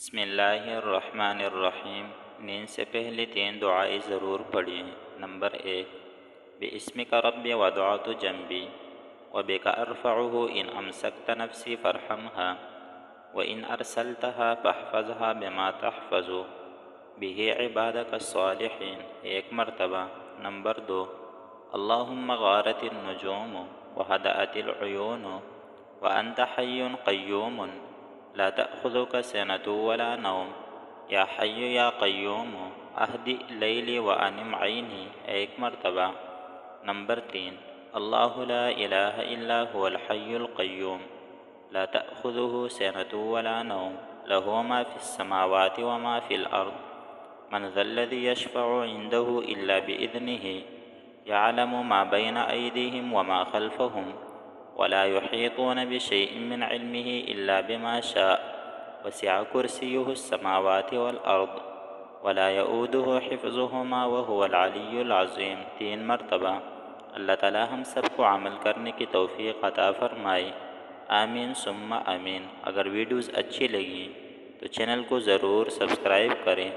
بسم اللہ الرحمن الرحیم۔ نیند سے پہلے 3 دعائیں ضرور پڑھیں۔ نمبر 1، بِاسْمِكَ رَبِّ وَضَعْتُ جَنْبِي وَبِكَ أَرْفَعُهُ إِنْ أَمْسَكْتَ نَفْسِي فَارْحَمْهَا وَإِنْ أَرْسَلْتَهَا فَاحْفَظْهَا بِمَا تَحْفَظُ بِهِ عِبَادَكَ الصَّالِحِينَ، ایک مرتبہ۔ نمبر 2، اللہم غارت النجوم وہدأت العیون وأنت حی قیوم لا تأخذك سنة ولا نوم یا حی یا قیوم اہدئ لیلی وانم عینی، ایک مرتبہ۔ نمبر 3، اللہ لا الہ الا هو الحی القیوم لا تأخذه سنة ولا نوم له ما في السماوات وما في الأرض من ذا الذي يشفع عنده إلا بإذنه يعلم ما بين أيديهم وما خلفهم ولا يحيطون بشيء من علمه إلا بما شاء وسع كرسيه السماوات والأرض ولا يؤوده حفظهما وهو العلی العظیم، 3 مرتبہ۔ اللہ تعالی ہم سب کو عمل کرنے کی توفیق عطا فرمائے، آمین ثم آمین۔ اگر ویڈیوز اچھی لگی تو چینل کو ضرور سبسکرائب کریں۔